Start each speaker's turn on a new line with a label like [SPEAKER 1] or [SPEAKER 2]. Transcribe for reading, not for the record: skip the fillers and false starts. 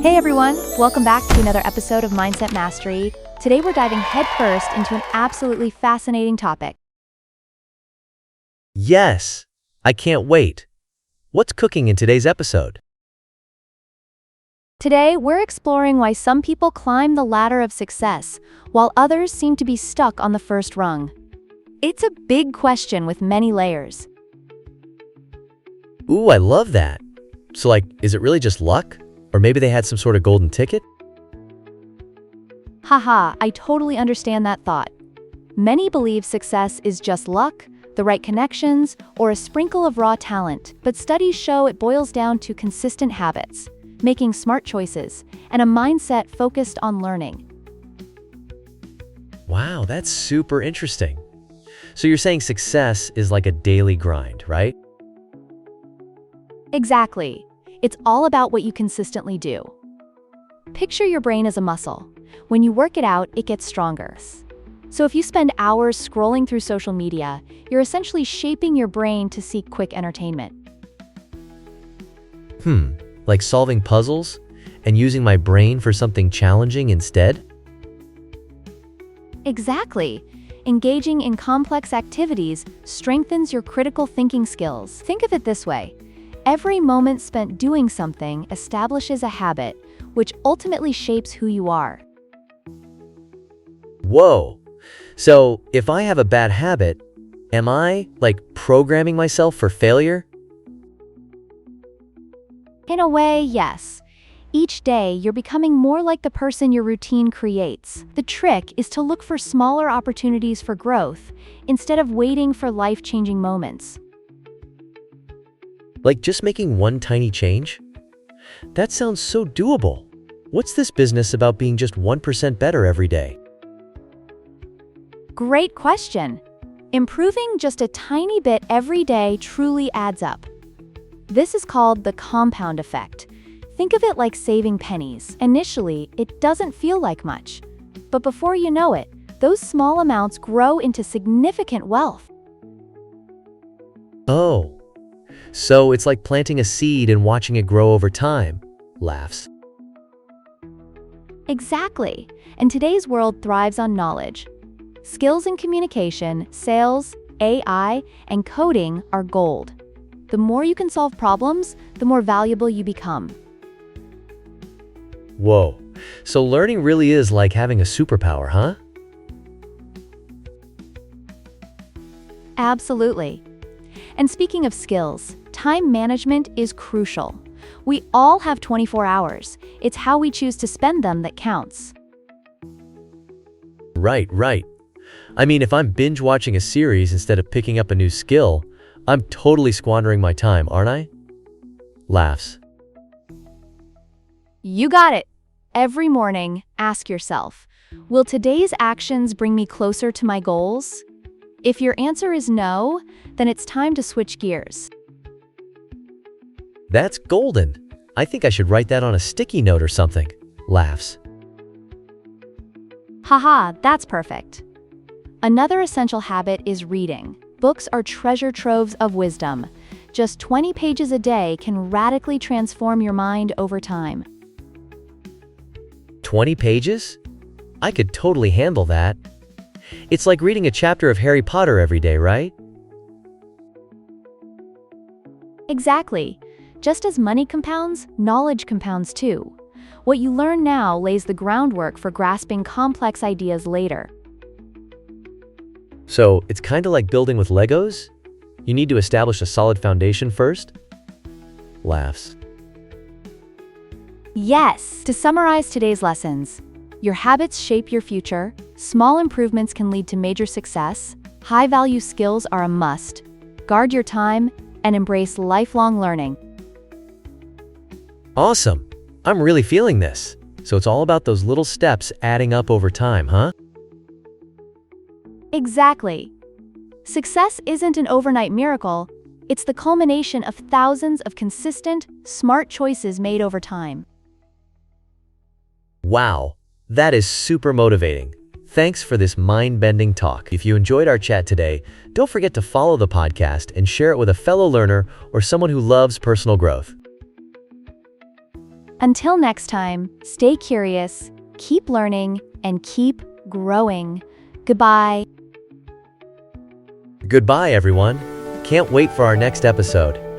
[SPEAKER 1] Hey everyone, welcome back to another episode of Mindset Mastery. Today we're diving headfirst into an absolutely fascinating topic.
[SPEAKER 2] Yes, I can't wait. What's cooking in today's episode?
[SPEAKER 1] Today we're exploring why some people climb the ladder of success, while others seem to be stuck on the first rung. It's a big question with many layers.
[SPEAKER 2] Ooh, I love that. So is it really just luck? Or maybe they had some sort of golden ticket?
[SPEAKER 1] Haha, I totally understand that thought. Many believe success is just luck, the right connections, or a sprinkle of raw talent, but studies show it boils down to consistent habits, making smart choices, and a mindset focused on learning.
[SPEAKER 2] Wow, that's super interesting. So you're saying success is like a daily grind, right?
[SPEAKER 1] Exactly. It's all about what you consistently do. Picture your brain as a muscle. When you work it out, it gets stronger. So if you spend hours scrolling through social media, you're essentially shaping your brain to seek quick entertainment.
[SPEAKER 2] Like solving puzzles and using my brain for something challenging instead?
[SPEAKER 1] Exactly. Engaging in complex activities strengthens your critical thinking skills. Think of it this way. Every moment spent doing something establishes a habit, which ultimately shapes who you are.
[SPEAKER 2] Whoa. So if I have a bad habit, am I programming myself for failure?
[SPEAKER 1] In a way, yes. Each day, you're becoming more like the person your routine creates. The trick is to look for smaller opportunities for growth, instead of waiting for life-changing moments.
[SPEAKER 2] Like just making one tiny change? That sounds so doable. What's this business about being just 1% better every day?
[SPEAKER 1] Great question. Improving just a tiny bit every day truly adds up. This is called the compound effect. Think of it like saving pennies. Initially, it doesn't feel like much. But before you know it, those small amounts grow into significant wealth.
[SPEAKER 2] Oh. So it's like planting a seed and watching it grow over time. Laughs.
[SPEAKER 1] Exactly. And today's world thrives on knowledge. Skills in communication, sales, AI, and coding are gold. The more you can solve problems, the more valuable you become.
[SPEAKER 2] Whoa. So learning really is like having a superpower, huh?
[SPEAKER 1] Absolutely. And speaking of skills, time management is crucial. We all have 24 hours. It's how we choose to spend them that counts.
[SPEAKER 2] Right. I mean, if I'm binge watching a series instead of picking up a new skill, I'm totally squandering my time, aren't I? Laughs.
[SPEAKER 1] You got it. Every morning, ask yourself, will today's actions bring me closer to my goals? If your answer is no, then it's time to switch gears.
[SPEAKER 2] That's golden. I think I should write that on a sticky note or something. Laughs.
[SPEAKER 1] Haha, that's perfect. Another essential habit is reading. Books are treasure troves of wisdom. Just 20 pages a day can radically transform your mind over time.
[SPEAKER 2] 20 pages? I could totally handle that. It's like reading a chapter of Harry Potter every day, right?
[SPEAKER 1] Exactly. Just as money compounds, knowledge compounds too. What you learn now lays the groundwork for grasping complex ideas later.
[SPEAKER 2] So it's kind of like building with Legos? You need to establish a solid foundation first? Laughs.
[SPEAKER 1] Yes! To summarize today's lessons, your habits shape your future, small improvements can lead to major success, high-value skills are a must, guard your time, and embrace lifelong learning.
[SPEAKER 2] Awesome! I'm really feeling this. So it's all about those little steps adding up over time, huh?
[SPEAKER 1] Exactly. Success isn't an overnight miracle, it's the culmination of thousands of consistent, smart choices made over time.
[SPEAKER 2] Wow, that is super motivating. Thanks for this mind-bending talk. If you enjoyed our chat today, don't forget to follow the podcast and share it with a fellow learner or someone who loves personal growth.
[SPEAKER 1] Until next time, stay curious, keep learning, and keep growing. Goodbye.
[SPEAKER 2] Goodbye, everyone. Can't wait for our next episode.